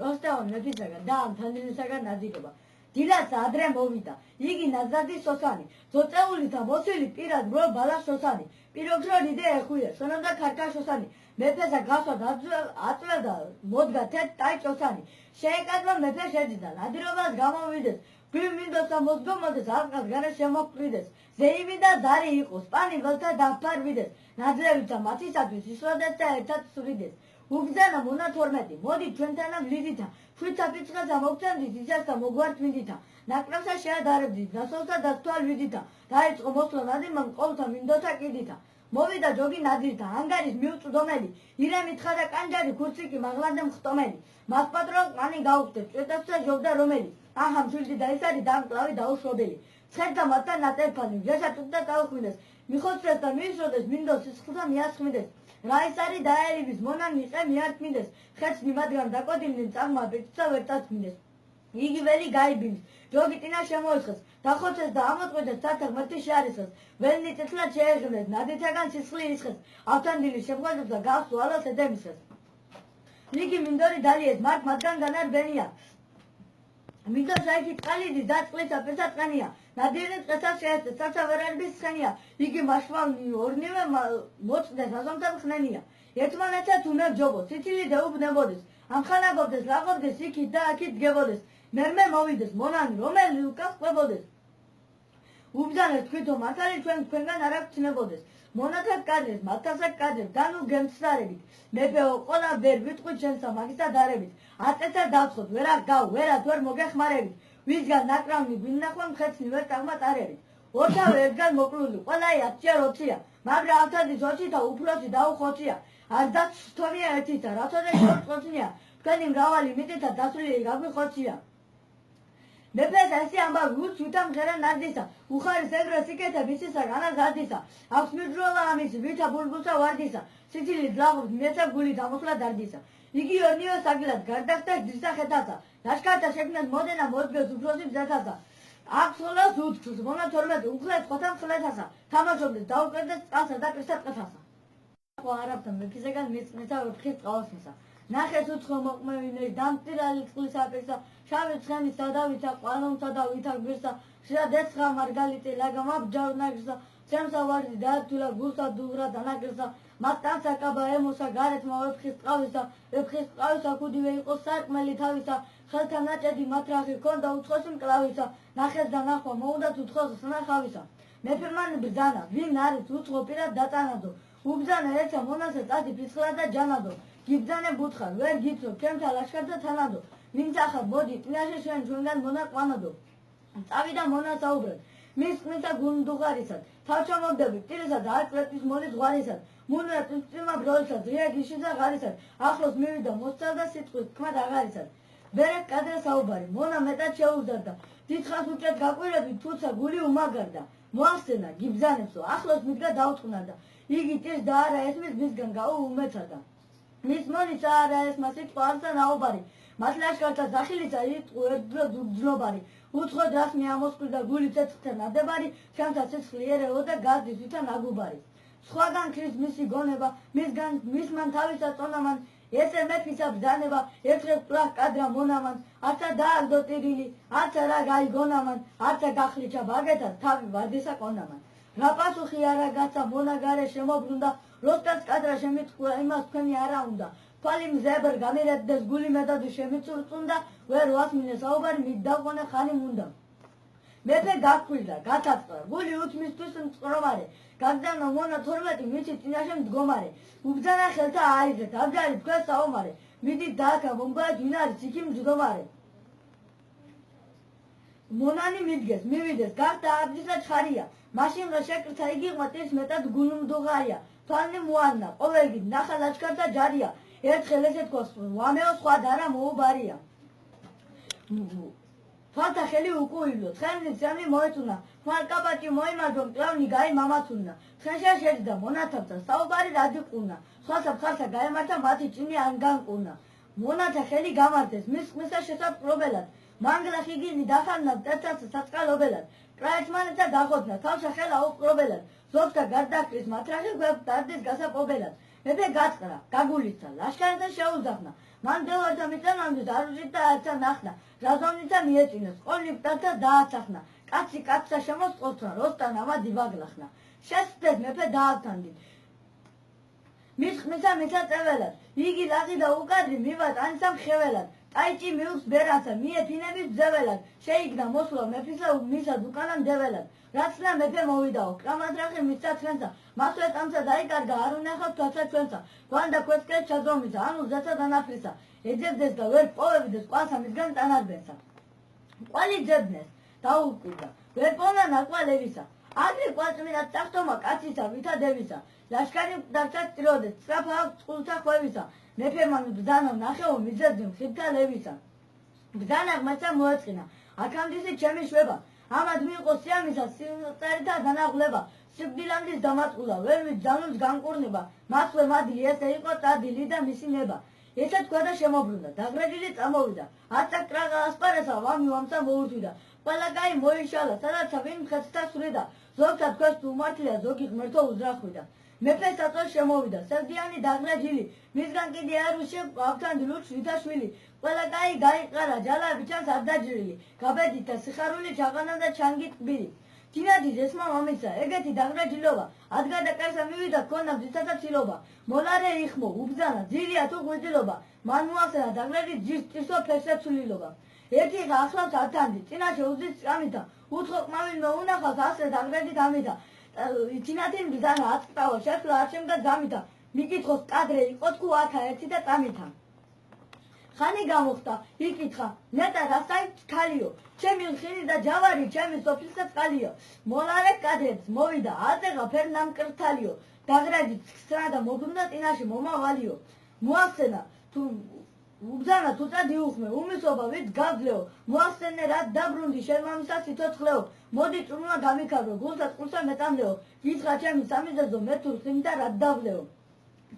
როსტევან მეფისაგან და ამ თანდრინისაგან ნაზირობა. დილას ადრე მოვიდა. იგი ნაზადის სოსანი. ძოწეული და მოსილი პირად რო ბალას სოსანი. პიროგრო რიდე ეხვია. სონოდა ქარკა სოსანი. მეფესა გასვად აწვევდა მოდგა თეთ ტაი ჭოსანი. შეეკადმა მეფე შეძიდა. ნადირობას გამოვიდეს. გვიმ მინდოსა მოსგომოდეს ალყას გარე შემოკვიდეს. ზეიმი და ზარი იყოს. პანი ველთა დაფარვიდეს. ნაძლევით და მათისათვის ისვადეს და ერთად სვლიდეს. უბრძანა მონა 12 მოდი ჩვენთანა ვლიდითა ხვიცა პიწყაცა მოგწევდით ისასა მოგვართვიდითა ნაკრებსა შეადარებდით დასოლსა დასთვალვიდითა დაიწყო მოსვლა ნადიმამ ყოვთა მინდოთა კიდითა მოვიდა ჯოგი ნადირთა ანგარის მიუწვდომელი ირემითხა და კანჯარი ქურციკი მაღლანდე მხტომელი მას პატრონს ყანი გაუხდეს ჭვეთასა ჯობდა რომელი აჰა მშვილდი და ის არის დამკლავი დაუშვობელი ცხერდა მათთან ნატერფანი ვჟესა ტუტდა დაუხვიდეს მიხოცდეს და მიისროდეს მინდოს სისხლთა მიასხმიდეს რა ის არის დაერივის მონა მიყე მიართმინდეს ხეცნი მათგან დაკოდილნი წაღმა ბეჭდსა ვერტაცმინდეს იგი ველი გაიბინს ჯოგი ტინა შემოეცხეს დახოცეს და ამოწყვეტეს სათა ღმერთი შეარისხეს ველნი წითლად შეეღებნეს ნადირთაგან სისხლი ისხეს ავთანდილი შემოგვაძებს და გავს უალას ედემისხეს იგი მინდორი დალიეს მართ მათგან განარბენია მინდოს აიქით ყალიდის დაწყლისა პესატყანია ნადირნი წესას შეესწეს საცა ვერარბის ცხენია იგი მაშვალნი ორნივე მოწდეს აზომთა მხნენია ერთმანეთად უნებჯობოს სიცილი დაუბნებოდეს ამხანაგობდეს ლაღობდეს იქით და აქით დგებოდეს მერმე მოვიდეს მონანი რომელი უკან ყვებოდეს უბრძანეს თვითო მართალი თქვენგან არ აქვს ცნებოდეს მონათად კადრეს მათთასაკ კადრებს დანუ გემცდარებით მეფეო ყოლა ვერ ვიტყვით შენსა მაგისა დარებით აწეცა დავცხოთ ვერა გავ ვერათ ვერ მოგეხმარებით ვისგან ნაკრავნი გვინნახვენ ხეცნი ვერ წაღმატარებით ორთავე ერთგან მოკლული ყველაი 10-20-ია მაგრამ ავთადის 20 და უფროსი დაუხოცია არ დაცვთორია ერთისა რაცოდე შორწყოცნია თქვენი მრავალი მიწითა დასვლილი გაგვიხოცია მეფეს ესე ამბავი უც ვითამ ღერა ნარდისა უხარის ეგრე სიკეთე ვისისა განაზარდისა აქვს მიძროლა ამისი ვითა ბულბულსა ვარდისა სიცილი დლაღობს მეცა გული დამოსლა დარდისა იგი ორნივე საგილად გარდახდა ძირსა ხეთასა ლაშქართა შექმნეს მოდენა მოდგეს უფროსი ბზეთასა აფსოლას უთხს მონა 12 უხლეთ ხოთამ ხლეთასა თამაშობდეს დაუკერდეს წყალსა და კრისად ყეთასა ხო არაბთან მეფისაგან მიწნეთა ვეფხის წყალოსნისა ნახეს უცხო მოყმევინე დამტირალი წყლისა პირსა შავი ცხენი სადავითა ყვალონსა და ვითა გვირსა ხშირად ეცხა მარგალიტი ლაგამ აბჯავნაგრსა ჩემსა ვარდი დაათულა გულსა დუღრა დანაგრსა მათთან საკაბა ემოსა გარეთმა ვეფხის წყავისა ქუდივე იყო სარკმელი თავისა ხელთა ნაჭედი მათრახი ჰქონდა უცხოსი მკლავისა ნახეს და ნახვა მოუნდათ უცხოს სნახავისა მეფემან ბრძანა ვინ არის უცხო პირად დატანადო უბრძანა ერთსა მონასე წადი ფისხლა და ჯანადო გიბძანე ბუთხარ ვერ გიცო ჩემთა ლაშქარსა თანადო მინცახა მოდი ტინაში შენ ჩვენგან მონა ყვანადო წავიდა მონა საუბრად მის ყმისა გუნდუღარისად თავჩამოვდები ტირისა და არწლეთის მოლის ზღვარისად მუნერა წიმა ბროლისად ღია გიშისა ღარისად ახლოს მივიდა მოსწავდა სიტყვის თქმად აღარისად ბერეკ კადრა საუბარი მონა მეტად შეუზარდა დიდხანს უჭერთ გაყვირები თუცა გული უმაგარდა მოახსენა გიბძანებსო ახლოს მიდგა დაუწყნარდა იგი ტირს და არა ესმის მისგან გაუმეცადა მის მონის არა ესმა სიტყვა არცა ნაუბარი მათ ლაშქართა სახილისა იტყვი ერთდრო ძნობარი უცხო დრას მიამოსკვირდა გული ცეცხლთა ნადებარი ჩემთა სისხლი ერეო და გაზდის ვითა ნაგუბარი სხვაგან ქრის მისი გონება მისმან თავისა წონამან ესე მეფისა ბრძანება ერთრევ პლახ კადრა მონამან არცა დააგდო ტირილი არცა რა გაიგონამან არცა გახლიჩა ბაგეთას თავი ვარდისა ყონამან რა პასუხი არა გაცა მონა გარე შემობრუნდა როსტას კადრა შემიტყვა იმას თქვენი არა უნდა თვალი მზებრ გამირეთდეს გული მეტადი შემიწურწუნდა ვერ ვასმინე საუბარი მიდდაყვანე ხანი მუნდა მეფე გაგქვირდა გათაწყდა გული უთმისთვის მწყრომარე გაგზავნა მონა 12 მიცი წინაშე მდგომარე უბრძანა ხელთა აიღეთ აბჯარი თქვენ საომარე მიდით დააქა მომბაეთ ვინ არის იქი მჯდომარე მონანი მიდგეს მივიდეს გახდა აბჯისა ჩხარია მაშინ რა შეკრთა იგი ყმატის მეტად გულმდუღარია თვალნი მოანნა ყოველგით ნახა ლაშქართა ჯარია ერთხელ ესე თქოს ვამეო სხვა დარა მოუბარია თვალთა ხელი უკუილო ცხენლის ძამი მოეწუნა თვალკაბაჭი მოიმარჯვა მკლავნი გაი მამაცუნა ცხენშა შეჯდა მონათაბთა საუბარი რადიყვუნა სხვათა მხარსა გაემართა მათი ჭინი არ განყუნა მონათა ხელი გამარდეს მის ყმისა შესაწყლობელად მანგლა ხიგინი დახარნა წერცას საწყალობელად კრაეჭმანეთა დახოთნა თავსა ხელა უყრობელად ზოგთა გარდაკრის მათრახი გვერდ დარდის გასაპობელად მეფე გაწყრა, გაგულიცა, ლაშქარითა შეუძახნა. მან დევართა მიწანამდე არუჟით და აცა ნახნა. რაზომნიცა მიეწინეს, ყოლი მტათა დააცახნა. კაცი კაცსა შემოსყოთრა, როსტან ამადი ვაგლახნა. შესწდეს მეფე დაავთანდით. მის ხმისა მისაწეველად, იგი ლაღი და უკადრი მივად ანსამ ხეველად. ტაიჭი მიუხს ბერანსა, მიეფინების ძეველად. შეიგდა მოსვლა მეფისა მისა დუკანამ დეველად. რაცნა მეფე მოვიდაო, კამადრახი მისცა თქვენსა. მასვე წამსა დაიკარგა, არ უნახავ თვალსა ჩვენსა. გვანდა კვეთკეთ ჩაძომისა, ანუ ზეცა დანაფრისა. ეძებდეს და ვერ პოვებდეს ყვასა მისგან ტანარბენსა. ყვალი ძებნეს, დაუკვირდა, ვერ პოვნა ნაკვალევისა. აგრე ყვაწმინად წახტომა კაცისა, ვითა დევისა. ლაშქარი მკვდართა წროდეს, სწრაფა აქვს წყულთა ხვევისა. მეფემან ბრძანა ნახეო მიძებდი მხიბთა ლევისა. ბრძანა ღმერთსა მოეწყინა, აქამდისი ჩემი შვება. ამად მიიღო სიამისა, სიმწერითა დანაღლება. სიკვდილამდის დამატყულა, ვერ ვიძანულს განკურნება. მასვე მადლი ესე იყო წადილი და მისი ნება. ესე თქვა და შემოbrუნდა, დაგრაჯილი წამოვიდა. აწაკრაღა ასპარესა, ვამი ვამსა მოურთვიდა. ყველა კაი მოიშალა, სადაცა ვინ მხედრთა სვრიდა. ზოგთა თქვენს თუ უმართლია, ზოგი ღმერთო უძრახვიდა. მეფე საწოლ შემოვიდა, სევდიანი დაგრაჯილი. მისგან კიდე არუსში ავთანდი ლუჩ ვითაშვილი. ყველა კაი გაიყარა, ჯალაბი ჩანს არ დაჯრილი. გაბედით და სიხარული ჩაყანა და ჩანგით კბილი. თინადი ზესმა მამისა, ეგეთი დაგრაჯილობა. ადგა და კაისა მივიდა, ქონა ძისათა ცილობა. მოლარე იხმო, უბძანა, ძირია თუ ღვიძლობა. მან მოახსენა დაგრაჯი ძირს ტირსო ფესე ცვლილობა. ერთი ხა ახლავს ათანდი, წინაშე უძის წამითა. უცხო ყმავილმა უნახავს ასრე დაგრაჯით ამითა. თინათინ ბრძანა აწკრავა, შეცვლა არ შემდგა ძამითა. მიკითხოს კადრე იყო თქო აქა ერთი და წამითა. ხანი გამოხდა, იკითხა, ნეტა რასაი ქალიო. ჩემი ხილი და ჯავარი, ჩემი სოფლისა წყალიო. მოლარე კადრებს მოვიდა, აწეღა ფერნამკრთალიო. დაგრაჯი ცხრა და მოგმდა წინაშე მომავალიო. მოახსენა, თუ უბძანა თუ წადი უხმე, უმისობა ვით გავძლეო. მოახსენე რა დაბრუნდი, შენ მამისა სიცოცხლეო. მოდი წუნვა გამიქარო, გულსა წყულსა მეტამდეო. გითხრა ჩემი სამიზეზო, მე თუ ხიმდა რა დავძლეო.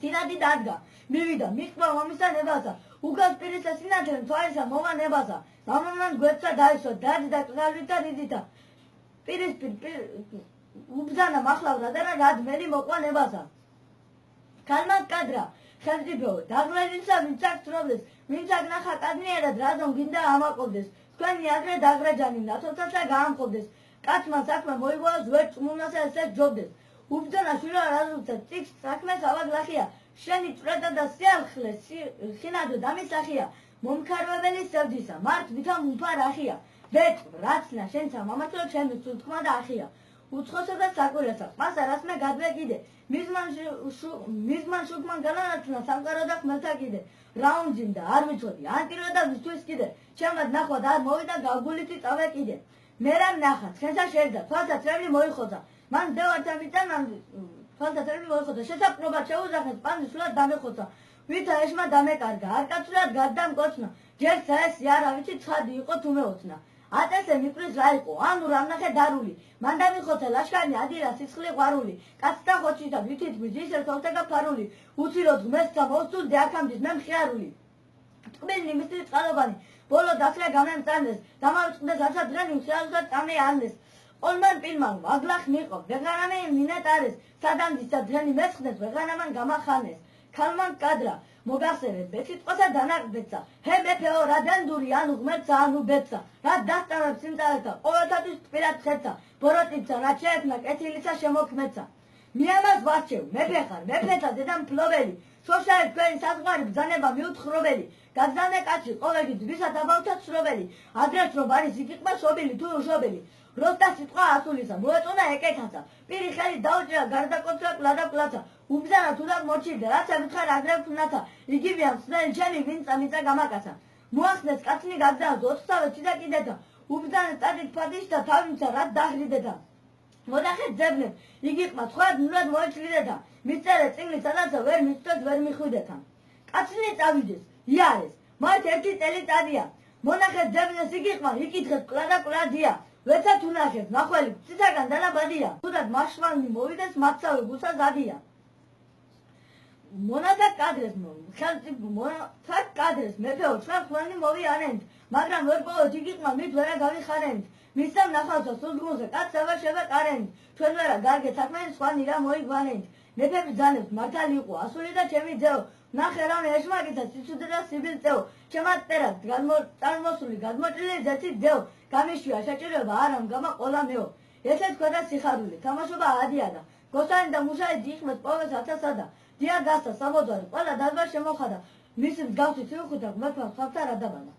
თინადი დადგა, მივიდა, მისკვა მამისა ნებასა. უგავს პირისა სინათლემ თვალისა მოვა ნებასა. მამამან გვერდსა დაისვა, დაჯ და კრალვითა რიძითა. პირისპირ უბძანა მახლავრა და რად მელი მოყვა ნებასა. ქალმად კადრა, ხელმწიფეო, დაგრაჯისა ვინც აქ ცნობდეს, ვინც აქ ნახა კადნიერად რაზომ გინდა ამაყობდეს. თქვენი ადრე დაგრაჯანი ნაცოთასა გაამყობდეს. კაცმა საქმე მოიგოას, ვერ წმუნასა ესე ჯობდეს. უბძანა შვილო რაზუცა, წიქს საქმეს ავაგლახია. შენი წვრედა და სიალხლე, ხინადო დამისახია. მომქარვებელი სევდისა, მართ ვითა მუფარახია. ბეჭ, რაცნა, შენცა მამაცო, ჩემი სულთქმა და ახია. უცხოსა და საკვირესა, ყმასა რასმე გადვეკიდე. მიზმან შუქმან განანათლნა, სამყარო და ხმელთა კიდე. რა უმძიმდა, არ ვიცოდი, ანტირვა და ვისთვის კიდე. ჩემად ნახვად არ მოვიდა, გავგულითი წავე კიდე. მერამ ნახა, ცხენსა შერდა, თვალსა წრემლი მოიხოცა. მან დევართა მიწანამ თვალსა წრემლი მოიხოცა. შესაყრობად შეუძახეს, პანი სულად დამეხოცა. ვითა ეშმა დამეკარგა, არკაცურად გარდამკოცნა. ჯერ საესი არა ვიცი, ცხადი იყო თუ მეოცნა. ატესე მიყრის რა იყო, ანუ რამნახე დარული. მან დამიხოცა ლაშქარი ადირა სისხლი ყვარული. კაცთა ხოჩითა ვითითმის ისე თოლთეკა ფარული. უცილოდ ღმერთსა მოვსწულდი აქამდის მე მხიარული. ტყბილნი მისთვის წყალობანი, ბოლო დასრე გამემწანდეს. დამავიწყდეს არცა დრენი უსიალოდად წამე ანდეს. ყოლმან პილმან ვაგლახ მიყო, ვეღარამე მინეთ არის. სადამდის და დრენი მესხნეს, ვეღარამან გამახანეს. ქალმან კადრა, მოგახსენეთ, ბეთიტყვასა დანაყბეცა. ჰე მეფეო, რა დანდური, ანუ ღმერთსა, ანუ ბეცა. რა დასტამებ სიმწარეთა, ყოველთათვის ტყბილად ხეცა. ბოროტიცა, რა შეექმნა, კეთილისა შემოქმეცა. მიამას ვარჩევ, მეფე ხარ, მეფეთა დედა მფლობელი. შოშაებ თქვენი საზღვარი ბრძანება მიუთხრობელი. გაგზავნე კაცი, ყოველი ძვისა დაბავთა ცნობელი. ადრეს რომ არის იკიყმა შობილი თუ უშობელი. როსტა სიტყვა ასულისა, მოეწონა ეკეთაცა. პირი ხელი დაუჭირა, გარდაკოცრა კლადაკვლაცა. უბძანა თუ და მოჩივდა, რაცა ვითხარ ადრე ვქნაცა. იგივეა მსმელი ჩემი, ვინ წამიწა გამაკაცა. მოახსნეს კაცნი გაგზავნოს, ოთხსავე ციდა კიდეთა. უბძანა წადით ფადიშთა, თავინცა რად დაჰრიდეთა. მოდახეთ ძებნებ, იგიყმა, ცხად ნურად მოეჩლიდეთა. მისწერე წიგნი, სადაცა ვერ მისწვეთ, ვერ მიხვიდეთა. კაცნი წავიდეს, იარეს, მათ ერთი წელი წადია. მონახეთ ძებნეს იგიყმა, იკითხეთ კლადაკვლადია. ვეცად უნახეთ, ნახველი ციცაგან დანაბადია. თუდად მარშვანნი მოვიდეს, მათსავე გულსა ზადია. მონათა კადრეს მეფეო, ჩვენ ხვანი მოვიანენთ, მაგრამ ვერ პოვეთ იგიყმა, მით ვერა გავიხარენთ. მისამ ნახავსა სულგუნზე, კაცსა ვერ შევეყარენთ. ჩვენ ვერა გარგეთ საქმენი, სხვანი რა მოიგვანენთ. მეფე ბრძანებს მართალი იყო ასული და ჩემი ძეო ნახე რა ეშმაკითა სიცუძე და სიბილწეო ჩემად წერად წარმოსული გადმოჭრილი ზეთი ძეო გამიშვია საჭიროება არამ გამა ყოლა მეო ესე თქვა და სიხარული თამაშობა ადიადა გოსანი და მუშაი დიხმეთ პოვეს ათასადა დია გასა სამოძვარი ყველა დადვა შემოხადა მისი მსგავსი სიუხვით მეფემ ხალხთა რა დაბადა